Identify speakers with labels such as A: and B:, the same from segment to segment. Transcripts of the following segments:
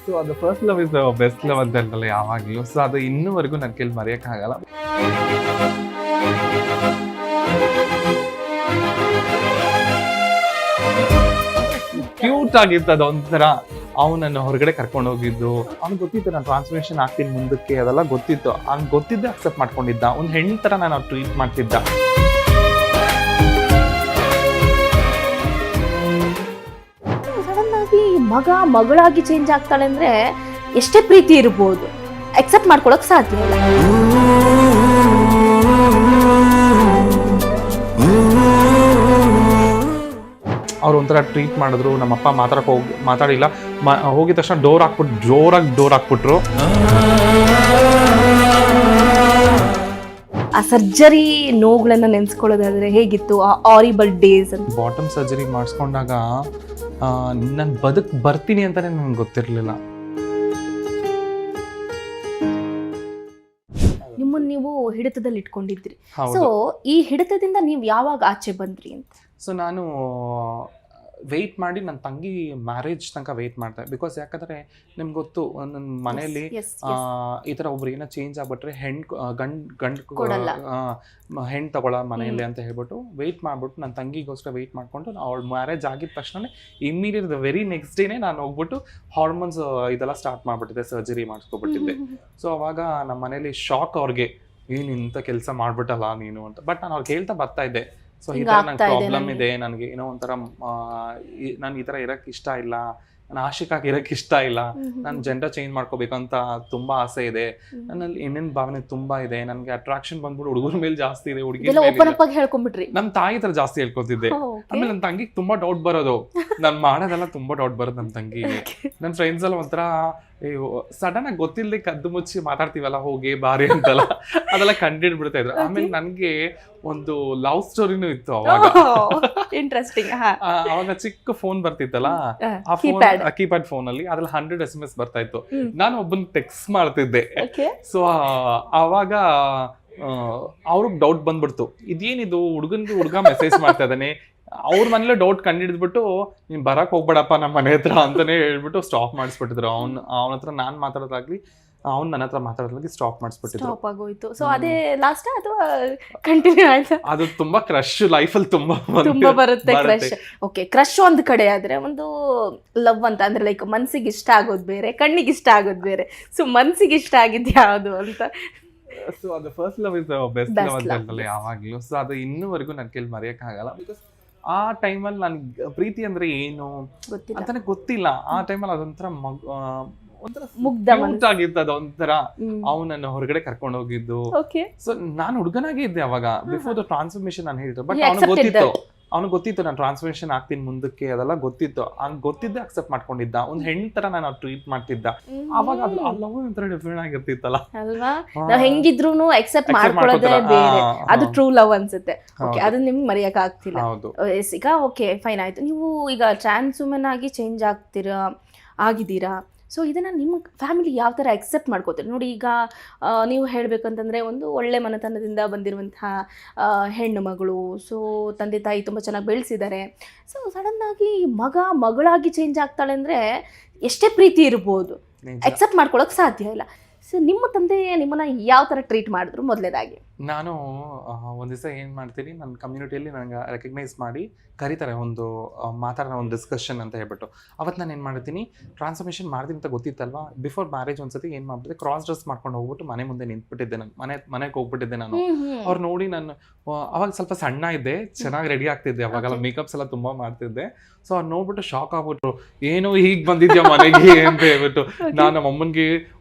A: So ಅದು first love is best love ಅಂತ ಹೇಳ್ತಲ್ಲ ಯಾವಾಗಲೂ. ಸೊ ಅದು ಇನ್ನೂವರೆಗೂ ನನ್ನ ಕೈಲಿ ಮರೆಯೋಕ್ಕಾಗಲ್ಲ. ಕ್ಯೂಟ್ ಆಗಿತ್ತು ಅದು ಒಂಥರ. ಅವನನ್ನು ಹೊರಗಡೆ ಕರ್ಕೊಂಡು ಹೋಗಿದ್ದು, ಅವ್ನಿಗೆ ಗೊತ್ತಿತ್ತು ನಾನು ಟ್ರಾನ್ಸ್ಫಾರ್ಮೇಷನ್ ಆಗ್ತೀನಿ ಮುಂದಕ್ಕೆ, ಅದೆಲ್ಲ ಗೊತ್ತಿತ್ತು. ಅವ್ನಿಗೆ ಗೊತ್ತಿದ್ದೆ ಅಕ್ಸೆಪ್ಟ್ ಮಾಡ್ಕೊಂಡಿದ್ದ. ಒಂದು ಹೆಣ್ಣು ಥರ ನಾನು ಟ್ರೀಟ್ ಮಾಡ್ತಿದ್ದ.
B: ಸಡನ್ ಆಗಿ ಮಗಳಾಗಿ ಚೇಂಜ್ ಆಗ್ತಾಳೆ ಅಂದ್ರೆ ಎಷ್ಟೇ ಪ್ರೀತಿ ಇರ್ಬೋದು, ಅಕ್ಸೆಪ್ಟ್ ಮಾಡ್ಕೊಳಕ್ ಸಾಧ್ಯ ಇಲ್ಲ.
A: ಅವ್ರು ಒಂಥರ ಟ್ರೀಟ್ ಮಾಡಿದ್ರು. ನಮ್ಮಪ್ಪ ಮಾತಾಡಿಲ್ಲ. ಹೋಗಿದ ತಕ್ಷಣ ಜೋರಾಗಿ ಡೋರ್ ಹಾಕ್ಬಿಟ್ರು.
B: ಆ ಸರ್ಜರಿ ನೋವುಗಳನ್ನ ನೆನ್ಸ್ಕೊಳ್ಳೋದಾದ್ರೆ ಹೇಗಿತ್ತು ಆ ಆರಿಬಲ್ ಡೇಸ್ ಅಂತ?
A: ಬಾಟಮ್ ಸರ್ಜರಿ ಮಾಡಿಸ್ಕೊಂಡಾಗ ನಾನು ಬರ್ತೀನಿ ಅಂತಾನೆ ನನ್ಗೆ ಗೊತ್ತಿರಲಿಲ್ಲ.
B: ನಿಮ್ಮನ್ನ ನೀವು ಹಿಡಿತದಲ್ಲಿ ಇಟ್ಕೊಂಡಿದ್ರಿ. ಸೊ ಈ ಹಿಡಿತದಿಂದ ನೀವು ಯಾವಾಗ ಆಚೆ ಬಂದ್ರಿ ಅಂತ?
A: ಸೊ ನಾನು ವೆಯ್ಟ್ ಮಾಡಿ ನನ್ನ ತಂಗಿ ಮ್ಯಾರೇಜ್ ತನಕ ವೆಯ್ಟ್ ಮಾಡ್ದೆ. ಬಿಕಾಸ್ ಯಾಕಂದರೆ ನಿಮ್ಗೆ ಗೊತ್ತು, ನನ್ನ ಮನೆಯಲ್ಲಿ ಈ ಥರ ಒಬ್ರು ಏನೋ ಚೇಂಜ್ ಆಗ್ಬಿಟ್ರೆ ಹೆಣ್ಣು ತಗೊಳ್ಳೋ ಮನೆಯಲ್ಲಿ ಅಂತ ಹೇಳ್ಬಿಟ್ಟು ವೆಯ್ಟ್ ಮಾಡಿಬಿಟ್ಟು ನನ್ನ ತಂಗಿಗೋಸ್ಕರ ವೆಯ್ಟ್ ಮಾಡಿಕೊಂಡು ಅವಳ ಮ್ಯಾರೇಜ್ ಆಗಿದ ತಕ್ಷಣ ಇಮ್ಮಿಡಿಯೇಟ್ ವೆರಿ ನೆಕ್ಸ್ಟ್ ಡೇನೇ ನಾನು ಹೋಗ್ಬಿಟ್ಟು ಹಾರ್ಮೋನ್ಸ್ ಇದೆಲ್ಲ ಸ್ಟಾರ್ಟ್ ಮಾಡಿಬಿಟ್ಟಿದ್ದೆ, ಸರ್ಜರಿ ಮಾಡಿಸ್ಕೊಬಿಟ್ಟಿದ್ದೆ. ಸೊ ಅವಾಗ ನಮ್ಮ ಮನೇಲಿ ಶಾಕ್ ಅವ್ರಿಗೆ, ಏನು ಇಂಥ ಕೆಲಸ ಮಾಡ್ಬಿಟ್ಟಲ್ಲ ನೀನು ಅಂತ. ಬಟ್ ನಾನು ಅವ್ರಿಗೆ ಹೇಳ್ತಾ ಬರ್ತಾ ಇದ್ದೆ, ಸೊ ಈ ಥರ ನಂಗೆ ಪ್ರಾಬ್ಲಮ್ ಇದೆ, ನನಗೆ ಏನೋ ಒಂಥರ ನಾನು ಈ ಥರ ಇರೋಕ್ಕೆ ಇಷ್ಟ ಇಲ್ಲ, ನಾನು ಆಶಿಕಾಗಿ ಇರೋಕ್ಕೆ ಇಷ್ಟ ಇಲ್ಲ, ನಾನು ಜೆಂಡರ್ ಚೇಂಜ್ ಮಾಡ್ಕೋಬೇಕಂತ ತುಂಬ ಆಸೆ ಇದೆ, ನನ್ನಲ್ಲಿ ಏನೇನು ಭಾವನೆ ತುಂಬ ಇದೆ, ನನಗೆ ಅಟ್ರಾಕ್ಷನ್ ಬಂದ್ಬಿಟ್ಟು ಹುಡುಗರ ಮೇಲೆ ಜಾಸ್ತಿ ಇದೆ,
B: ಹೇಳ್ಕೊಂಡ್ಬಿಟ್ರಿ.
A: ನಮ್ಮ ತಾಯಿ ಥರ ಜಾಸ್ತಿ ಹೇಳ್ಕೊತಿದ್ದೆ. ಆಮೇಲೆ ನನ್ನ ತಂಗಿಗೆ ತುಂಬ ಡೌಟ್ ಬರೋದು, ನಾನು ಮಾಡೋದೆಲ್ಲ ತುಂಬ ಡೌಟ್ ಬರೋದು ನಮ್ಮ ತಂಗಿಗೆ. ನನ್ನ ಫ್ರೆಂಡ್ಸ್ ಎಲ್ಲ ಒಂಥರ ಸಡನ್ ಆಗಿ ಗೊತ್ತಿಲ್ಲದೆ ಕದ್ದು ಮುಚ್ಚಿ ಮಾತಾಡ್ತೀವಲ್ಲ ಹೋಗಿ ಬಾರಿ ಅಂತೆಲ್ಲ, ಅದೆಲ್ಲ ಕಂಡಿಡ್ ಬಿಡ್ತಾ ಇದ್ರು. ಆಮೇಲೆ ನನಗೆ ಒಂದು ಲವ್ ಸ್ಟೋರಿನೂ ಇತ್ತು ಅವಾಗ.
B: ಇಂಟ್ರೆಸ್ಟಿಂಗ್.
A: ಅವಾಗ ಚಿಕ್ಕ ಫೋನ್ ಬರ್ತಿತ್ತಲ್ಲ, ಆ ಫೋನ್ ಕೀಪ್ಯಾಡ್ ಫೋನ್ ಅಲ್ಲಿ ಅದ್ರಲ್ಲಿ 100 SMS ಬರ್ತಾ ಇತ್ತು. ನಾನು ಒಬ್ಬನ್ ಟೆಕ್ಸ್ಟ್ ಮಾಡ್ತಿದ್ದೆ. ಸೊ ಅವಾಗ ಅವ್ರಿಗೆ ಡೌಟ್ ಬಂದ್ಬಿಡ್ತು, ಇದೇನಿದು ಹುಡುಗ ಮೆಸೇಜ್ ಮಾಡ್ತಾ ಇದ್ದಾನೆ. ಅವ್ರ ಮನೇಲೆ ಡೌಟ್ ಕಂಡಿಡ್ಬಿಟ್ಟು ನೀನ್ ಬರಕ್ ಹೋಗ್ಬೇಡಪ್ಪ ನಮ್ಮ ಮನೆ ಹತ್ರ ಅಂತಾನೆ ಹೇಳ್ಬಿಟ್ಟು ಸ್ಟಾಪ್ ಮಾಡಿಸ್ಬಿಟ್ಟಿದ್ರು. ಅವನ ಹತ್ರ ನಾನ್ ಮಾತಾಡೋದಾಗ್ಲಿ, ಅವ್ನು ನನ್ನ ಹತ್ರ ಮಾತಾಡೋದಾಗ್ಲಿ ಸ್ಟಾಪ್ ಮಾಡಿಸ್ಬಿಟ್ಟಿದ್ರು.
B: ಸ್ಟಾಪ್ ಆಗೋಯ್ತು. ಸೊ ಅದೇ ಲಾಸ್ಟ್ ಅಥವಾ ಕಂಟಿನ್ಯೂ ಆಯ್ತಾ?
A: ಅದು ತುಂಬಾ ಕ್ರಶ್ ಲೈಫಲ್ಲಿ ತುಂಬಾ
B: ಬರುತ್ತೆ ಕ್ರಶ್. ಓಕೆ, ಕ್ರಶ್ ಒಂದ್ ಕಡೆ ಆದ್ರೆ ಒಂದು ಲವ್ ಅಂತ ಅಂದ್ರೆ ಲೈಕ್ ಮನ್ಸಿಗೆ ಇಷ್ಟ ಆಗೋದು ಬೇರೆ, ಕಣ್ಣಿಗೆ ಇಷ್ಟ ಆಗೋದು ಬೇರೆ. ಸೊ ಮನ್ಸಿಗೆ ಇಷ್ಟ ಆಗಿದ್ ಯಾವುದು ಅಂತ?
A: ಸೊ ಅದು first love is best love ಅಂತ ಹೇಳ್ತಲ್ಲ ಯಾವಾಗ್ಲೂ. ಸೊ ಅದು ಇನ್ನೂವರೆಗೂ ನನ್ನ ಕೈಲಿ ಮರೆಯಕ್ಕಾಗಲ್ಲ. ಬಿಕಾಸ್ ಆ ಟೈಮಲ್ಲಿ ನನ್ಗೆ ಪ್ರೀತಿ ಅಂದ್ರೆ ಏನು ಅಂತಾನೆ ಗೊತ್ತಿಲ್ಲ. ಆ ಟೈಮಲ್ಲಿ ಅದೊಂಥರ ಮುಗ್ಧ ಆಗಿತ್ತು. ಅದೊಂಥರ ಅವನನ್ನು ಹೊರಗಡೆ ಕರ್ಕೊಂಡು ಹೋಗಿದ್ದು. ಸೊ ನಾನು ಹುಡುಗನಾಗೆ ಇದ್ದೆ ಅವಾಗ, ಬಿಫೋರ್ ದ ಟ್ರಾನ್ಸ್ಫಾರ್ಮೇಶನ್ ನಾನು ಹೇಳಿದ್ರು. ಬಟ್ ಅವ್ನಿಗೆ ಗೊತ್ತಿತ್ತು ನಾನು ಟ್ರಾನ್ಸ್ಫಾರ್ಮೇಷನ್ ಆಗ್ತೀನಿ ಮುಂದಕ್ಕೆ, ಅದೆಲ್ಲ ಗೊತ್ತಿತ್ತು. ಅವ್ನಿಗೆ ಗೊತ್ತಿದ್ದೆ ಅಕ್ಸೆಪ್ಟ್ ಮಾಡ್ಕೊಂಡಿದ್ದ. ಒಂದು ಹೆಣ್ಣು ತರ ನಾನು ಟ್ರೀಟ್ ಮಾಡ್ತಿದ್ದ. ಅವಾಗ ಅದು ಲವ್ ಒಂಥರ ಡಿಫ್ರೆಂಟ್ ಆಗಿರ್ತಿತ್ತಲ್ಲ
B: ಅಲ್ವಾ? ನಾವ್ ಹೆಂಗಿದ್ರು ಅಕ್ಸೆಪ್ಟ್ ಮಾಡ್ಕೊಳ್ಳೋದೇ ಬೇರೆ, ಅದು ಟ್ರೂ ಲವ್ ಅನ್ಸುತ್ತೆ. ಓಕೆ, ಅದನ್ನ ನಿಮ್ಗೆ ಮರೆಯಕ್ ಆಗ್ತಿಲ್ಲ. ಈಗ ಓಕೆ ಫೈನ್ ಆಯ್ತು, ನೀವು ಈಗ ಟ್ರಾನ್ಸ್ ವುಮೆನ್ ಆಗಿ ಚೇಂಜ್ ಆಗಿದ್ದೀರಾ. ಸೊ ಇದನ್ನು ನಿಮ್ಮ ಫ್ಯಾಮಿಲಿ ಯಾವ ಥರ ಅಕ್ಸೆಪ್ಟ್ ಮಾಡ್ಕೋತಾರೆ? ನೋಡಿ, ಈಗ ನೀವು ಹೇಳಬೇಕಂತಂದರೆ ಒಂದು ಒಳ್ಳೆ ಮನೆತನದಿಂದ ಬಂದಿರುವಂತಹ ಹೆಣ್ಣು ಮಗಳು. ಸೊ ತಂದೆ ತಾಯಿ ತುಂಬ ಚೆನ್ನಾಗಿ ಬೆಳೆಸಿದ್ದಾರೆ. ಸೊ ಸಡನ್ನಾಗಿ ಮಗಳಾಗಿ ಚೇಂಜ್ ಆಗ್ತಾಳೆ ಅಂದರೆ ಎಷ್ಟೇ ಪ್ರೀತಿ ಇರ್ಬೋದು, ಅಕ್ಸೆಪ್ಟ್ ಮಾಡ್ಕೊಳಕ್ಕೆ ಸಾಧ್ಯ ಇಲ್ಲ. ಸೊ ನಿಮ್ಮ ತಂದೆ ನಿಮ್ಮನ್ನ ಯಾವ ಥರ ಟ್ರೀಟ್ ಮಾಡಿದ್ರು? ಮೊದಲೇದಾಗಿ
A: ನಾನು ಒಂದು ದಿವಸ ಏನು ಮಾಡ್ತೀನಿ, ನನ್ನ ಕಮ್ಯುನಿಟಿಯಲ್ಲಿ ನನಗೆ ರೆಕಗ್ನೈಸ್ ಮಾಡಿ ಕರೀತಾರೆ, ಒಂದು ಮಾತಾಡೋಣ, ಒಂದು ಡಿಸ್ಕಷನ್ ಅಂತ ಹೇಳ್ಬಿಟ್ಟು. ಅವತ್ತು ನಾನು ಏನು ಮಾಡ್ತೀನಿ, ಟ್ರಾನ್ಸ್ಫಾರ್ಮೇಷನ್ ಮಾಡ್ತೀನಿ ಅಂತ ಗೊತ್ತಿತ್ತಲ್ವಾ, ಬಿಫೋರ್ ಮ್ಯಾರೇಜ್ ಒಂದ್ಸತಿ ಏನು ಮಾಡ್ಬಿಟ್ಟಿದ್ದೆ, ಕ್ರಾಸ್ ಡ್ರೆಸ್ ಮಾಡ್ಕೊಂಡು ಹೋಗ್ಬಿಟ್ಟು ಮನೆ ಮುಂದೆ ನಿಂತ್ಬಿಟ್ಟಿದ್ದೆ. ನಾನು ಮನೆಗೆ ಹೋಗ್ಬಿಟ್ಟಿದ್ದೆ. ನಾನು ಅವ್ರು ನೋಡಿ, ನಾನು ಅವಾಗ ಸ್ವಲ್ಪ ಸಣ್ಣ ಇದ್ದೆ, ಚೆನ್ನಾಗಿ ರೆಡಿ ಆಗ್ತಿದ್ದೆ, ಅವಾಗೆಲ್ಲ ಮೇಕಪ್ಸ್ ಎಲ್ಲ ತುಂಬ ಮಾಡ್ತಿದ್ದೆ. ಸೊ ಅವ್ರು ನೋಡ್ಬಿಟ್ಟು ಶಾಕ್ ಆಗ್ಬಿಟ್ರು, ಏನೋ ಹೀಗೆ ಬಂದಿದ್ಯಾ ಮನೆಗೆ ಅಂತ ಹೇಳ್ಬಿಟ್ಟು. ನಾನು ನಮ್ಮ ಅಮ್ಮನಿಗೆ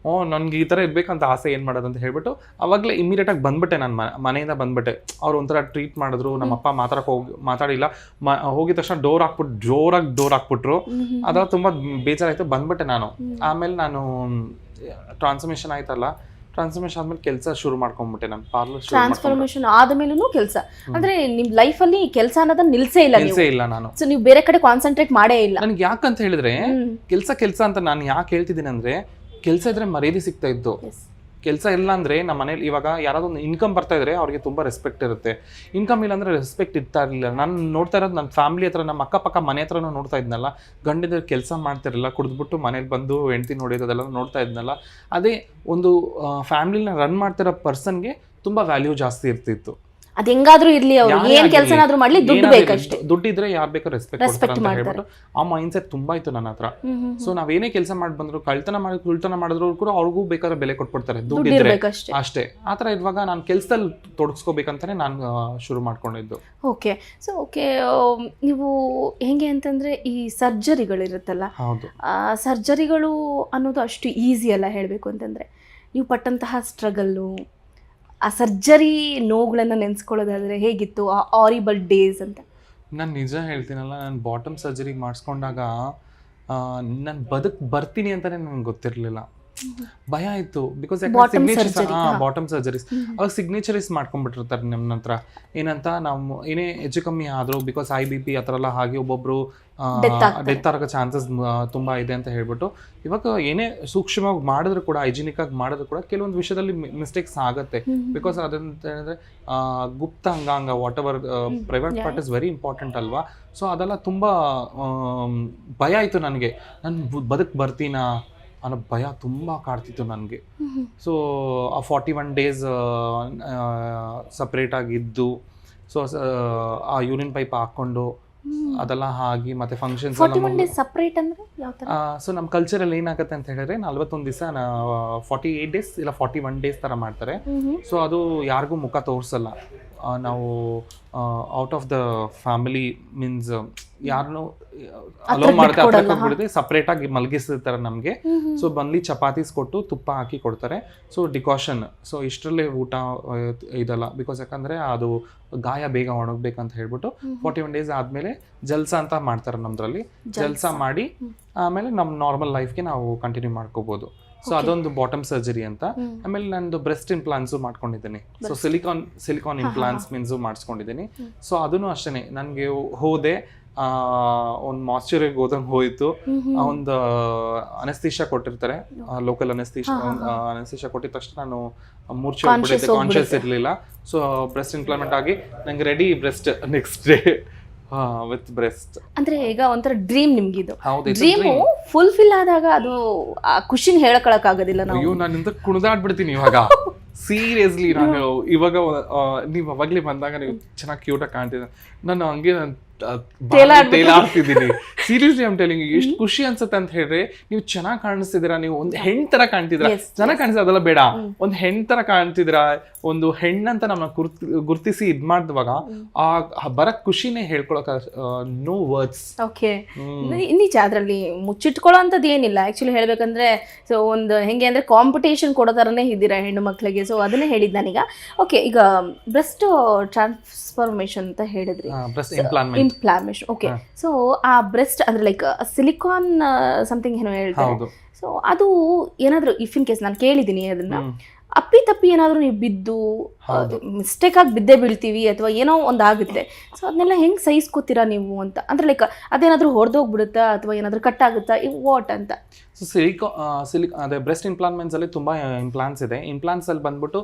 A: ನನ್ಗೆ ಈ ಥರ ಇರ್ಬೇಕಂತ ಆಸೆ, ಏನು ಮಾಡೋದು ಅಂತ ಹೇಳ್ಬಿಟ್ಟು ಅವಾಗಲೇ ಇಮಿಡಿಯೇಟಾಗಿ ಬಂದ್ಬಿಟ್ಟೆ. ನಾನು ಮನೆಯಿಂದ ಬಂದ್ಬಿಟ್ಟೆ. ಅವ್ರು ಒಂಥರ ಟ್ರೀಟ್ ಮಾಡಿದ್ರು. ನಮ್ಮಪ್ಪ ಮಾತಾಡಿಲ್ಲ. ಹೋಗಿದ ತಕ್ಷಣ ಜೋರಾಗಿ ಡೋರ್ ಹಾಕ್ಬಿಟ್ರು. ಅದೆಲ್ಲ ತುಂಬ ಬೇಜಾರಾಯ್ತು, ಬಂದ್ಬಿಟ್ಟೆ ನಾನು. ಆಮೇಲೆ ನಾನು ಟ್ರಾನ್ಸ್ಫಾರ್ಮೇಷನ್ ಆಯ್ತಲ್ಲ, ಟ್ರಾನ್ಸ್ಫಾರ್ಮೇಷನ್ ಆದ್ಮೇಲೆ ಕೆಲಸ ಶುರು ಮಾಡ್ಕೊಂಡ್ಬಿಟ್ಟೆ. ನಾನು ಪಾರ್ಲರ್
B: ಟ್ರಾನ್ಸ್ಫಾರ್ಮೇಷನ್ ಆದ್ಮೇಲೂ ಕೆಲಸ ಅಂದ್ರೆ ನಿಮ್ ಲೈಫ್ ಅಲ್ಲಿ ಕೆಲಸ ಅನ್ನೋದನ್ನ ನಿಲ್ಸೇ
A: ಇಲ್ಲ ನಾನು.
B: ಸೊ ನೀವು ಬೇರೆ ಕಡೆ ಕಾನ್ಸಂಟ್ರೇಟ್ ಮಾಡೇ ಇಲ್ಲ.
A: ನನ್ಗೆ ಯಾಕಂತ ಹೇಳಿದ್ರೆ ಕೆಲಸ ಅಂತ ನಾನು ಯಾಕೆ ಹೇಳ್ತಿದ್ದೀನಿ ಅಂದ್ರೆ, ಕೆಲಸ ಇದ್ರೆ ಮರ್ಯಾದೆ ಸಿಗ್ತಾ ಇತ್ತು, ಕೆಲಸ ಇಲ್ಲ ಅಂದರೆ ನಮ್ಮ ಮನೇಲಿ ಇವಾಗ ಯಾರಾದರೂ ಒಂದು ಇನ್ಕಮ್ ಬರ್ತಾ ಇದ್ರೆ ಅವ್ರಿಗೆ ತುಂಬ ರೆಸ್ಪೆಕ್ಟ್ ಇರುತ್ತೆ. ಇನ್ಕಮ್ ಇಲ್ಲ ಅಂದರೆ ರೆಸ್ಪೆಕ್ಟ್ ಇರ್ತಾ ಇರಲಿಲ್ಲ. ನಾನು ನೋಡ್ತಾ ಇರೋದು ನನ್ನ ಫ್ಯಾಮಿಲಿ ಹತ್ರ, ನಮ್ಮ ಅಕ್ಕಪಕ್ಕ ಮನೆ ಹತ್ರನೂ ನೋಡ್ತಾ ಇದ್ನಲ್ಲ, ಗಂಡಿದ್ರು ಕೆಲಸ ಮಾಡ್ತಿರಲಿಲ್ಲ, ಕುಡಿದ್ಬಿಟ್ಟು ಮನೇಲಿ ಬಂದು ಹೆಂಡ್ತಿ ನೋಡಿರೋದೆಲ್ಲ ನೋಡ್ತಾ ಇದ್ನಲ್ಲ. ಅದೇ ಒಂದು ಫ್ಯಾಮಿಲಿನ ರನ್ ಮಾಡ್ತಿರೋ ಪರ್ಸನ್ಗೆ ತುಂಬ ವ್ಯಾಲ್ಯೂ ಜಾಸ್ತಿ ಇರ್ತಿತ್ತು.
B: ಅದು ಹೆಂಗಾದ್ರೂ ಇರ್ಲಿ, ಅವ್ರು ಏನ್ ಕೆಲಸನಾದ್ರೂ ಮಾಡ್ಲಿ, ದುಡ್ಡು ಬೇಕಷ್ಟೇ.
A: ದುಡ್ಡಿದ್ರೆ ಯಾರು ಬೇಕಾದ್ರೂ ರೆಸ್ಪೆಕ್ಟ್ ಮಾಡ್ತಾರೆ. ಆ ಮೈಂಡ್ ಸೆಟ್ ತುಂಬಾ ಇತ್ತು ನನ್ನ ಹತ್ರ. ಸೊ ನಾವೇನೇ ಕೆಲಸ ಮಾಡಿ ಬಂದ್ರು, ಕುಳ್ತನ ಮಾಡಿದ್ರು ಕೂಡ ಅವ್ರಿಗೂ ಬೇಕಾದ್ರೆ ಬೆಲೆ ಕೊಟ್ಬಿಡ್ತಾರೆ, ದುಡ್ಡಿದ್ರೆ ಅಷ್ಟೇ. ಆತರ ಇರುವಾಗ ನಾನು ಕೆಲಸದಲ್ಲಿ ತೊಡಗಿಸ್ಕೋಬೇಕಂತಾನೆ ನಾನು ಶುರು ಮಾಡ್ಕೊಂಡಿದ್ದು.
B: ಓಕೆ. ಸೊ ನೀವು ಹೆಂಗೆ ಅಂತಂದ್ರೆ ಈ ಸರ್ಜರಿಗಳಿರುತ್ತಲ್ಲ, ಸರ್ಜರಿಗಳು ಅನ್ನೋದು ಅಷ್ಟು ಈಸಿ ಅಲ್ಲ ಹೇಳಬೇಕು ಅಂತಂದ್ರೆ. ನೀವು ಪಟ್ಟಂತಹ ಸ್ಟ್ರಗಲ್ಲು, ಆ ಸರ್ಜರಿ ನೋವುಗಳನ್ನು ನೆನೆಸ್ಕೊಳ್ಳೋದಾದ್ರೆ ಹೇಗಿತ್ತು ಆ ಆರಿಬಲ್ ಡೇಸ್ ಅಂತ?
A: ನಾನು ನಿಜ ಹೇಳ್ತೀನಲ್ಲ, ನಾನು ಬಾಟಮ್ ಸರ್ಜರಿ ಮಾಡಿಸ್ಕೊಂಡಾಗ ನಾನು ಬರ್ತೀನಿ ಅಂತಾನೆ ನನಗೆ ಗೊತ್ತಿರಲಿಲ್ಲ. ಭಯ ಇತ್ತು. ಬಿಕಾಸ್ ಬಾಟಮ್ ಸರ್ಜರೀಸ್ ಅವಾಗ ಸಿಗ್ನೇಚರೀಸ್ ಮಾಡ್ಕೊಂಡ್ಬಿಟ್ಟಿರ್ತಾರೆ ನಮ್ಮ ಹತ್ರ. ಏನಂತ ನಾವು ಏನೇ ಹೆಚ್ಚು ಕಮ್ಮಿ ಆದರೂ, ಬಿಕಾಸ್ IBP ಆ ಥರ ಎಲ್ಲ ಆಗಿ ಒಬ್ಬೊಬ್ರು ಡೆತ್ ಆಗೋ ಚಾನ್ಸಸ್ ತುಂಬ ಇದೆ ಅಂತ ಹೇಳ್ಬಿಟ್ಟು, ಇವಾಗ ಏನೇ ಸೂಕ್ಷ್ಮವಾಗಿ ಮಾಡಿದ್ರು ಕೂಡ, ಹೈಜಿನಿಕ್ ಆಗಿ ಮಾಡಿದ್ರು ಕೂಡ ಕೆಲವೊಂದು ವಿಷಯದಲ್ಲಿ ಮಿಸ್ಟೇಕ್ಸ್ ಆಗುತ್ತೆ. ಬಿಕಾಸ್ ಅದಂತ ಹೇಳಿದ್ರೆ ಗುಪ್ತ ಅಂಗಾಂಗ, what ever private part is very important ಅಲ್ವಾ. ಸೊ ಅದೆಲ್ಲ ತುಂಬ ಭಯ ಆಯಿತು ನನಗೆ. ನಾನು ಬರ್ತೀನಾ ಅನ್ನೋ ಭಯ ತುಂಬ ಕಾಡ್ತಿತ್ತು ನನಗೆ. ಸೊ ಆ 41 days ಸಪ್ರೇಟಾಗಿದ್ದು, ಸೊ ಆ ಯೂರಿನ್ ಪೈಪ್ ಹಾಕ್ಕೊಂಡು ಅದೆಲ್ಲ ಆಗಿ ಮತ್ತೆ ಫಂಕ್ಷನ್ಸ್
B: ಸಪ್ರೇಟ್ ಅಂದ್ರೆ ಯಾವ ತರ?
A: ಸೊ ನಮ್ಮ ಕಲ್ಚರಲ್ಲಿ ಏನಾಗುತ್ತೆ ಅಂತ ಹೇಳಿದ್ರೆ 41 ದಿವಸ 48 days ಇಲ್ಲ 41 days ತರ ಮಾಡ್ತಾರೆ. ಸೊ ಅದು ಯಾರಿಗೂ ಮುಖ ತೋರಿಸಲ್ಲ. ನಾವು out of the family means ಯಾರನ್ನು ಅಲೋ ಮಾಡ್ತಾ ಹೋಗ್ಬಿಡುತ್ತೆ, ಸಪ್ರೇಟ್ ಆಗಿ ಮಲಗಿಸ್ತಾರೆ ನಮಗೆ. ಸೊ ಬಂದು ಚಪಾತೀಸ್ ಕೊಟ್ಟು ತುಪ್ಪ ಹಾಕಿ ಕೊಡ್ತಾರೆ. ಸೊ ಡಿಕಾಷನ್, ಸೊ ಇಷ್ಟರಲ್ಲೇ ಊಟ ಇದಲ್ಲ. ಬಿಕಾಸ್ ಯಾಕಂದ್ರೆ ಅದು ಗಾಯ ಬೇಗ ಒಣಗ್ಬೇಕಂತ ಹೇಳ್ಬಿಟ್ಟು 41 days ಆದ್ಮೇಲೆ ಜಲ್ಸಾ ಅಂತ ಮಾಡ್ತಾರೆ ನಮ್ದ್ರಲ್ಲಿ. ಜಲ್ಸಾ ಮಾಡಿ ಆಮೇಲೆ ನಮ್ಮ ನಾರ್ಮಲ್ ಲೈಫ್ಗೆ ನಾವು ಕಂಟಿನ್ಯೂ ಮಾಡ್ಕೋಬಹುದು. ಸೊ ಅದೊಂದು ಬಾಟಮ್ ಸರ್ಜರಿ ಅಂತ. ಆಮೇಲೆ ನಂದು ಬ್ರೆಸ್ಟ್ ಇಂಪ್ಲಾಂಟ್ಸು ಮಾಡ್ಕೊಂಡಿದ್ದೀನಿ. ಸೊ ಸಿಲಿಕಾನ್ ಇಂಪ್ಲಾಂಟ್ಸ್ ಮೀನ್ಸು ಮಾಡಿಸ್ಕೊಂಡಿದ್ದೀನಿ. ಸೊ ಅದನ್ನು ಅಷ್ಟೇ, ನನಗೆ ಹೋದೆ ಒಂದು ಮಾಯ್ಶ್ಚರಿಗೆ ಹೋದಂಗೆ ಹೋಯಿತು. ಒಂದು ಅನೆಸ್ಥೀಶಾ ಕೊಟ್ಟಿರ್ತಾರೆ, ಲೋಕಲ್ ಅನೆಸ್ಥೀಶಾ ಕೊಟ್ಟಿದ ತಕ್ಷಣ ನಾನು ಮೂರ್ಛೆ ಹೋಗ್ಬಿಟ್ಟಿದ್ದೆ, ಕಾನ್ಶಿಯಸ್ ಇರಲಿಲ್ಲ. ಸೊ ಬ್ರೆಸ್ಟ್ ಇಂಪ್ಲಾಂಟ್ ಆಗಿ ನಂಗೆ ready breast next day with breast.
B: ಅಂದ್ರೆ ಈಗ ಒಂಥರ ಡ್ರೀಮ್ ನಿಮ್ಗಿದು. ಡ್ರೀಮು ಫುಲ್ಫಿಲ್ ಆದಾಗ ಅದು ಆ ಖುಷಿನ ಹೇಳ್ಕೊಳಕ್ ಆಗೋದಿಲ್ಲ ನಾವು.
A: ಅಯ್ಯೋ ನಾನಿಂದ ಕುಣಿದಾಡ್ಬಿಡ್ತೀನಿ ಇವಾಗ ಸೀರಿಯಸ್ಲಿ. ನಾನು ಇವಾಗ ನೀವು ಅವಾಗ್ಲೇ ಬಂದಾಗ ನೀವು ಚೆನ್ನಾಗಿ ಕ್ಯೂಟಾಗಿ ಕಾಣ್ತಿದ್ದೆ, ನಾನು ಹಂಗೆ ತೇಲಾಡ್ತಿದ್ದೀನಿ. Seriously I am telling you, ಎಷ್ಟು ಖುಷಿ ಅನ್ಸುತ್ತೆ ಅಂತ ಹೇಳಿದ್ರೆ, ನೀವು ಚೆನ್ನಾಗಿ ಕಾಣಿಸ್ತಿದ್ದೀರಾ, ನೀವು ಒಂದು ಹೆಣ್ಣು ತರ ಕಾಣ್ತಿದ್ದೀರಾ. ಚೆನ್ನಾಗಿ ಕಾಣಿಸ್ತಾ ಅದೆಲ್ಲ ಬೇಡ, ಒಂದು ಹೆಣ್ಣು ತರ ಕಾಣ್ತಿದ್ದೀರಾ, ಒಂದು ಹೆಣ್ಣಂತ ನಮ್ಮ ಗುರ್ತಿಸಿ ಇದ್ ಮಾಡಿದವಾಗ ಆ ಬರಕ್ ಖುಷಿನೇ ಹೇಳ್ಕೊಳಕ ನೋ ವರ್ಡ್ಸ್.
B: ಓಕೆ, ನಿಜ ಅದ್ರಲ್ಲಿ ಮುಚ್ಚಿಟ್ಕೊಳ್ಳೋ ಅಂಥದ್ದು ಏನಿಲ್ಲ. ಆಕ್ಚುಲಿ ಹೇಳ್ಬೇಕಂದ್ರೆ ಸೊ ಒಂದು ಹೆಂಗೆ ಅಂದ್ರೆ ಕಾಂಪಿಟೇಷನ್ ಕೊಡೋ ಥರನೇ ಇದ್ದೀರಾ ಹೆಣ್ಣು ಮಕ್ಕಳಿಗೆ. ಸೊ ಅದನ್ನೇ ಹೇಳಿದ್ದು ನಾನೀಗ. ಓಕೆ, ಈಗ ಬ್ರೆಸ್ಟ್ ಟ್ರಾನ್ಸ್ಫಾರ್ಮೇಶನ್ ಅಂತ ಹೇಳಿದ್ರಿ, ಇಂಪ್ಲಾಂಟೇಶನ್. ಓಕೆ, ಸೊ ಆ ಬ್ರೆಸ್ಟ್ ಅಂದ್ರೆ ಲೈಕ್ ಸಿಲಿಕಾನ್ ಸಮಥಿಂಗ್ ಏನೋ ಹೇಳ್ತಾರೆ. ಸೊ ಅದು ಏನಾದ್ರು ಇಫ್ ಇನ್ ಕೇಸ್ ನಾನು ಕೇಳಿದ್ದೀನಿ ಅದನ್ನ, ಅಪ್ಪಿ ತಪ್ಪಿ ಏನಾದ್ರು ನೀವು ಬಿದ್ದು ಮಿಸ್ಟೇಕ್ ಆಗಿ ಬಿದ್ದೇ ಬೀಳ್ತೀವಿ ಅಥವಾ ಏನೋ ಒಂದು ಆಗುತ್ತೆ, ಸೊ ಅದನ್ನೆಲ್ಲ ಹೆಂಗ್ ಸಹಿಸ್ಕೋತೀರಾ ನೀವು ಅಂತ? ಅಂದ್ರೆ ಲೈಕ್ ಅದೇನಾದ್ರೂ ಹೊಡೆದೋಗ್ಬಿಡುತ್ತಾ ಅಥವಾ ಏನಾದ್ರೂ ಕಟ್ ಆಗುತ್ತಾ, ವಾಟ್ ಅಂತ?
A: ಸೊ ಅದೇ ಬ್ರೆಸ್ಟ್ ಇಂಪ್ಲಾಂಟ್ಮೆಂಟ್ಸ್ ಅಲ್ಲಿ ತುಂಬಾ ಇಂಪ್ಲಾಂಟ್ಸ್ ಇದೆ. ಇಂಪ್ಲಾಂಟ್ಸ್ ಅಲ್ಲಿ ಬಂದ್ಬಿಟ್ಟು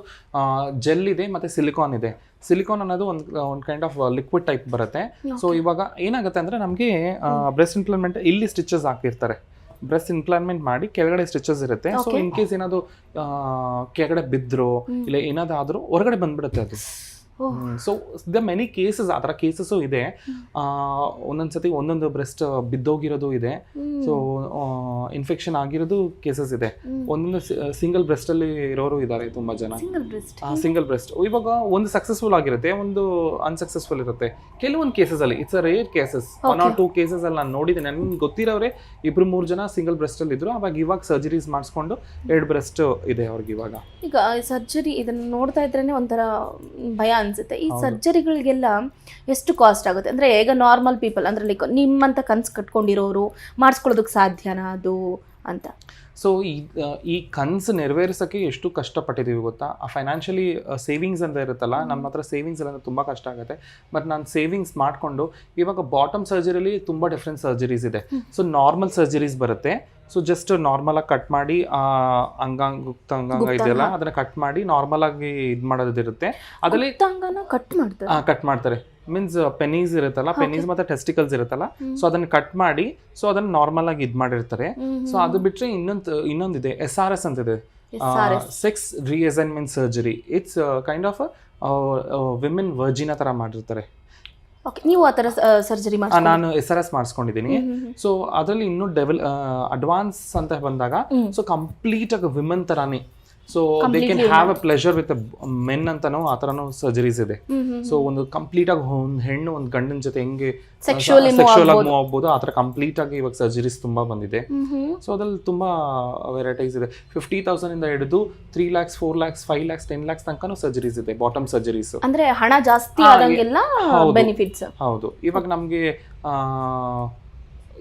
A: ಜೆಲ್ ಇದೆ ಮತ್ತೆ ಸಿಲಿಕಾನ್ ಇದೆ. ಸಿಲಿಕಾನ್ ಅನ್ನೋದು ಒಂದು ಕೈಂಡ್ ಆಫ್ ಲಿಕ್ವಿಡ್ ಟೈಪ್ ಬರುತ್ತೆ. ಸೊ ಇವಾಗ ಏನಾಗುತ್ತೆ ಅಂದ್ರೆ ನಮಗೆ ಬ್ರೆಸ್ಟ್ ಇಂಪ್ಲಾಂಟ್ಮೆಂಟ್ ಇಲ್ಲಿ ಸ್ಟಿಚಸ್ ಹಾಕಿರ್ತಾರೆ. ಬ್ರೆಸ್ಟ್ ಇಂಪ್ಲಾಂಟ್ಮೆಂಟ್ ಮಾಡಿ ಕೆಳಗಡೆ ಸ್ಟಿಚಸ್ ಇರುತ್ತೆ. ಸೊ ಇನ್ ಕೇಸ್ ಏನಾದ್ರು ಕೆಳಗಡೆ ಬಿದ್ರು ಇಲ್ಲ ಏನಾದ್ರೂ ಹೊರಗಡೆ ಬಂದ್ಬಿಡುತ್ತೆ ಅದು. ಸೊ ದ ಮೆನಿ ಕೇಸಸ್, ಆ ಥರ ಕೇಸಸ್ಸು ಇದೆ. ಒಂದೊಂದ್ಸತಿ ಒಂದೊಂದು ಬ್ರೆಸ್ಟ್ ಬಿದ್ದೋಗಿರೋದು ಇದೆ. ಸೊ ಇನ್ಫೆಕ್ಷನ್ ಆಗಿರೋದು ಕೇಸಸ್ ಇದೆ. ಒಂದೊಂದು ಸಿಂಗಲ್ ಬ್ರೆಸ್ಟ್ ಅಲ್ಲಿ ಇರೋರು ಇದ್ದಾರೆ ತುಂಬಾ ಜನ. ಸಿಂಗಲ್ ಬ್ರೆಸ್ಟ್ ಇವಾಗ ಒಂದು ಸಕ್ಸಸ್ಫುಲ್ ಆಗಿರುತ್ತೆ, ಒಂದು ಅನ್ಸಕ್ಸಸ್ಫುಲ್ ಇರುತ್ತೆ. ಕೆಲವೊಂದು ಕೇಸಸ್ ಅಲ್ಲಿ it's a rare cases, 1 or 2 cases ಅಲ್ಲಿ ನಾನು ನೋಡಿದ್ದೀನಿ. ನನ್ಗೆ ಗೊತ್ತಿರೋರೆ 2-3 ಜನ ಸಿಂಗಲ್ ಬ್ರೆಸ್ಟ್ ಅಲ್ಲಿ ಇದ್ರು. ಇವಾಗ ಸರ್ಜರೀಸ್ ಮಾಡಿಸ್ಕೊಂಡು 2 ಬ್ರೆಸ್ಟ್ ಇದೆ ಅವ್ರಿಗೆ. ಇವಾಗ
B: ಈಗ ಸರ್ಜರಿ ಇದನ್ನ ನೋಡ್ತಾ ಇದ್ರೇನೆ ಒಂಥರ ಭಯ ಅನ್ಸುತ್ತೆ. ಈ ಸರ್ಜರಿಗಳಿಗೆಲ್ಲ ಎಷ್ಟು ಕಾಸ್ಟ್ ಆಗುತ್ತೆ? ಅಂದ್ರೆ ಈಗ ನಾರ್ಮಲ್ ಪೀಪಲ್ ಅಂದ್ರೆ ಲೈಕ್ ನಿಮ್ಮಂತ ಕನ್ಸು ಕಟ್ಕೊಂಡಿರೋರು ಮಾಡಿಸ್ಕೊಳ್ಳೋದಕ್ಕೆ ಸಾಧ್ಯನಾ ಅದು? ಅಂತ.
A: ಸೊ ಈ ಕನಸು ನೆರವೇರಿಸೋಕ್ಕೆ ಎಷ್ಟು ಕಷ್ಟಪಟ್ಟಿದ್ದೀವಿ ಗೊತ್ತಾ. ಆ ಫೈನಾನ್ಷಿಯಲಿ ಸೇವಿಂಗ್ಸ್ ಅಂತ ಇರುತ್ತಲ್ಲ, ನಮ್ಮ ಹತ್ರ ಸೇವಿಂಗ್ಸ್ ಎಲ್ಲ ತುಂಬ ಕಷ್ಟ ಆಗುತ್ತೆ. ಬಟ್ ನಾನು ಸೇವಿಂಗ್ಸ್ ಮಾಡಿಕೊಂಡು ಇವಾಗ ಬಾಟಮ್ ಸರ್ಜರಿಲಿ ತುಂಬ ಡಿಫ್ರೆಂಟ್ ಸರ್ಜರೀಸ್ ಇದೆ. ಸೊ ನಾರ್ಮಲ್ ಸರ್ಜರೀಸ್ ಬರುತ್ತೆ. ಸೊ ಜಸ್ಟ್ ನಾರ್ಮಲಾಗಿ ಕಟ್ ಮಾಡಿ ಅಂಗಾಂಗ ಇದೆಯಲ್ಲ ಅದನ್ನ ಕಟ್ ಮಾಡಿ ನಾರ್ಮಲ್ ಆಗಿ ಇದು ಮಾಡೋದಿರುತ್ತೆ. ಅದರಲ್ಲಿ ಕಟ್ ಮಾಡ್ತಾರೆ ಮೀನ್ಸ್ ಪೆನೀಸ್ ಇರುತ್ತಲ್ಲ, ಪೆನೀಸ್ ಮತ್ತೆ ಟೆಸ್ಟಿಕಲ್ಸ್ ಇರುತ್ತಲ್ಲ, ಸೊ ಅದನ್ನ ಕಟ್ ಮಾಡಿ ಸೊ ಅದನ್ನ ನಾರ್ಮಲ್ ಆಗಿ ಇದು ಮಾಡಿರ್ತಾರೆ. ಸೊ ಅದು ಬಿಟ್ರೆ ಇನ್ನೊಂದಿದೆ SRS ಅಂತಿದೆ, sex reassignment surgery. It's kind of women vagina ತರ ಮಾಡಿರ್ತಾರೆ.
B: ನೀವು ಆ ಥರ ಸರ್ಜರಿ
A: ನಾನು SRS ಮಾಡಿಸ್ಕೊಂಡಿದ್ದೀನಿ. ಸೊ ಅದರಲ್ಲಿ ಇನ್ನೂ ಅಡ್ವಾನ್ಸ್ ಅಂತ ಬಂದಾಗ ಸೊ ಕಂಪ್ಲೀಟ್ ಆಗಿ ವಿಮೆನ್ ತರಾನೇ. So they can have a pleasure with men ಅಂತಾನೋ ಆ ಥರನೂ ಸರ್ಜರೀಸ್ ಇದೆ. ಸೊ ಒಂದು ಕಂಪ್ಲೀಟ್ ಆಗಿ ಒಂದು ಹೆಣ್ಣು ಒಂದು ಗಂಡನ ಜೊತೆ ಹೆಂಗೆ ಸೆಕ್ಷುವಲ್ ಆಗಿ ಮೂವ್ ಆಗ್ಬೋದು ಆ ಥರ ಕಂಪ್ಲೀಟ್ ಆಗಿ ಇವಾಗ ಸರ್ಜರೀಸ್ ತುಂಬಾ ಬಂದಿದೆ. ಸೊ ಅದ್ರಲ್ಲಿ ತುಂಬಾ ವೆರೈಟೀಸ್ ಇದೆ. 50,000 ಇಂದ ಹಿಡಿದು 3 lakhs 4 lakhs 5 lakhs 10 lakhs ತನಕನೂ ಸರ್ಜರೀಸ್ ಇದೆ, ಬಾಟಮ್ ಸರ್ಜರೀಸ್.
B: ಅಂದ್ರೆ ಹಣ ಜಾಸ್ತಿ ಆದಂಗೆಲ್ಲ ಬೆನಿಫಿಟ್ಸ್.
A: ಹೌದು. ಇವಾಗ ನಮ್ಗೆ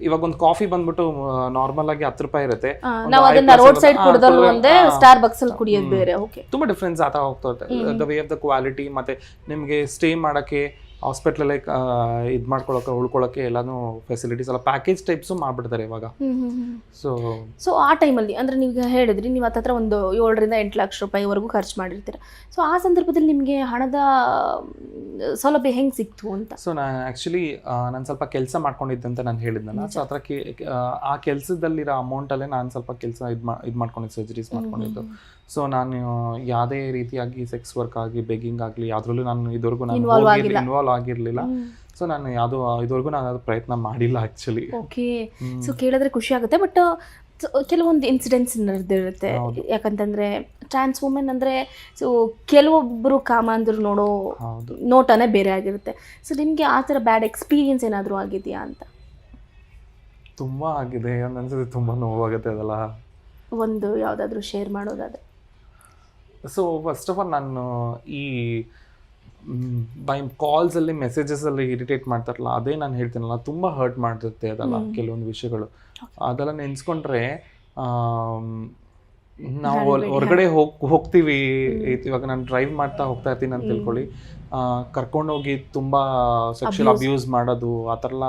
A: ಇವಾಗ ಒಂದು ಕಾಫಿ ಬಂದ್ಬಿಟ್ಟು ನಾರ್ಮಲ್ ಆಗಿ 10 ರೂಪಾಯಿ ಇರುತ್ತೆ,
B: ನಾವು ಅದನ್ನ ರೋಡ್ ಸೈಡ್ ಕುಡಿದಲ್ಲ ಒಂದೇ ಸ್ಟಾರ್ ಬಕ್ಸ್ ಅಲ್ಲಿ ಕುಡಿಯೋದು ಬೇರೆ. ಓಕೆ,
A: ತುಂಬಾ ಡಿಫ್ರೆನ್ಸ್ ಆಗ್ತಾ ಹೋಗ್ತಾ ಇದೆ. The way of the quality ಮತ್ತೆ ನಿಮಗೆ ಸ್ಟೇ ಮಾಡಕ್ಕೆ ಹಾಸ್ಪಿಟಲ್ ಇದು ಮಾಡ್ಕೊಳಕ್ಕೆ ಉಳ್ಕೊಳಕ್ಕೆ ಎಲ್ಲಾನು ಫೆಸಿಲಿಟೀಸ್ ಎಲ್ಲ ಪ್ಯಾಕೇಜ್ ಟೈಪ್ಸು ಮಾಡ್ಬಿಡ್ತಾರೆ ಇವಾಗ.
B: ಸೊ ಆ ಟೈಮಲ್ಲಿ ಅಂದ್ರೆ ನೀವು ಹೇಳಿದ್ರಿ ನೀವು ಹತ್ರ ಒಂದು 7 ರಿಂದ 8 ಲಕ್ಷ ರೂಪಾಯಿವರೆಗೂ ಖರ್ಚು ಮಾಡಿರ್ತೀರ. ಸೊ ಆ ಸಂದರ್ಭದಲ್ಲಿ ನಿಮಗೆ ಹಣದ ಸೌಲಭ್ಯ ಹೆಂಗೆ ಸಿಕ್ತು ಅಂತ?
A: ಸೊ ನಾನು ಆ್ಯಕ್ಚುಲಿ ನಾನು ಸ್ವಲ್ಪ ಕೆಲಸ ಮಾಡ್ಕೊಂಡಿದ್ದೆ ಅಂತ ನಾನು ಹೇಳಿದ್ನಲ್ಲ. ಸೊ ಹತ್ರ ಆ ಕೆಲಸದಲ್ಲಿರೋ ಅಮೌಂಟಲ್ಲೇ ನಾನು ಸ್ವಲ್ಪ ಕೆಲಸ ಇದು ಮಾಡ್ಕೊಂಡಿದ್ದು, ಸರ್ಜರೀಸ್ ಮಾಡ್ಕೊಂಡಿದ್ದು. ಸೊ ನಾನು ಯಾವುದೇ ರೀತಿಯಾಗಿ ಸೆಕ್ಸ್ ವರ್ಕ್ ಆಗಲಿ ಬೆಗ್ಗಿಂಗ್ ಆಗಲಿ ಯಾವುದ್ರಲ್ಲೂ ನಾನು ಇದುವರೆಗೂ ಇನ್ವಾಲ್ವ್ ಆಗಿರಲಿಲ್ಲ. ಸೊ ನಾನು ಯಾವುದೋ ಇದುವರೆಗೂ ನಾನು ಅದು ಪ್ರಯತ್ನ ಮಾಡಿಲ್ಲ ಆ್ಯಕ್ಚುಲಿ.
B: ಓಕೆ, ಸೊ ಕೇಳಿದ್ರೆ ಖುಷಿ ಆಗುತ್ತೆ. ಬಟ್ ಕೆಲವೊಂದು ಇನ್ಸಿಡೆಂಟ್ಸ್ ನಡೆದಿರುತ್ತೆ. ಯಾಕಂತಂದ್ರೆ ಟ್ರಾನ್ಸ್ ವುಮೆನ್ ಅಂದರೆ ಸೊ ಕೆಲವೊಬ್ಬರು ಕಾಮಾಂಧರು ನೋಡೋ ನೋಟನೇ ಬೇರೆ ಆಗಿರುತ್ತೆ. ಸೊ ನಿಮಗೆ ಆ ಥರ ಬ್ಯಾಡ್ ಎಕ್ಸ್ಪೀರಿಯನ್ಸ್ ಏನಾದರೂ ಆಗಿದೆಯಾ ಅಂತ?
A: ತುಂಬ ಆಗಿದೆ, ಒಂದೊಂದ್ಸತಿ ತುಂಬ ನೋವಾಗುತ್ತೆ ಅದೆಲ್ಲ.
B: ಒಂದು ಯಾವುದಾದ್ರೂ ಶೇರ್ ಮಾಡೋದಾದ್ರೆ?
A: ಸೊ ಫಸ್ಟ್ ಆಫ್ ಆಲ್ ನಾನು ಈ ಬೈ ಕಾಲ್ಸಲ್ಲಿ ಮೆಸೇಜಸಲ್ಲಿ ಇರಿಟೇಟ್ ಮಾಡ್ತಾರಲ್ಲ, ಅದೇ ನಾನು ಹೇಳ್ತೀನಲ್ಲ, ತುಂಬ ಹರ್ಟ್ ಮಾಡಿರುತ್ತೆ ಅದೆಲ್ಲ. ಕೆಲವೊಂದು ವಿಷಯಗಳು ಅದೆಲ್ಲ ನೆನೆಸ್ಕೊಂಡ್ರೆ ನಾವು ಹೊರಗಡೆ ಹೋಗ್ತೀವಿ. ಇವಾಗ ನಾನು ಡ್ರೈವ್ ಮಾಡ್ತಾ ಹೋಗ್ತಾ ಇರ್ತೀನಿ ಅಂತ ತಿಳ್ಕೊಳ್ಳಿ, ಕರ್ಕೊಂಡೋಗಿ ತುಂಬ ಸೆಕ್ಷುವಲ್ ಅಬ್ಯೂಸ್ ಮಾಡೋದು ಆ ಥರ ಎಲ್ಲ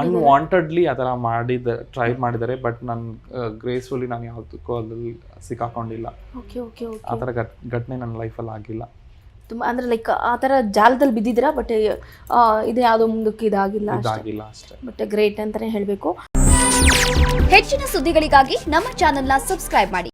A: ಅನ್ವಾಂಟೆಡ್ಲಿ ಆ ಥರ ಟ್ರೈ ಮಾಡಿದ್ದಾರೆ. ಬಟ್ ನಾನು ಗ್ರೇಸ್ಫುಲಿ ನಾನು ಯಾವುದಕ್ಕೂ ಅದ್ರಲ್ಲಿ ಸಿಕ್ಕಾಕೊಂಡಿಲ್ಲ. ಆ ಥರ ಘಟನೆ ನನ್ನ ಲೈಫಲ್ಲಿ ಆಗಿಲ್ಲ.
B: ತುಂಬ ಅಂದರೆ ಲೈಕ್ ಆ ಥರ ಜಾಲದಲ್ಲಿ ಬಿದ್ದಿದ್ದೀರಾ, ಬಟ್ ಇದು ಯಾವುದೋ ಮುಂದಕ್ಕೆ ಇದಾಗಿಲ್ಲ
A: ಅಷ್ಟೇ.
B: ಬಟ್ ಗ್ರೇಟ್ ಅಂತಲೇ ಹೇಳಬೇಕು.
C: ಹೆಚ್ಚಿನ ಸುದ್ದಿಗಳಿಗಾಗಿ ನಮ್ಮ ಚಾನೆಲ್ನ ಸಬ್ಸ್ಕ್ರೈಬ್ ಮಾಡಿ.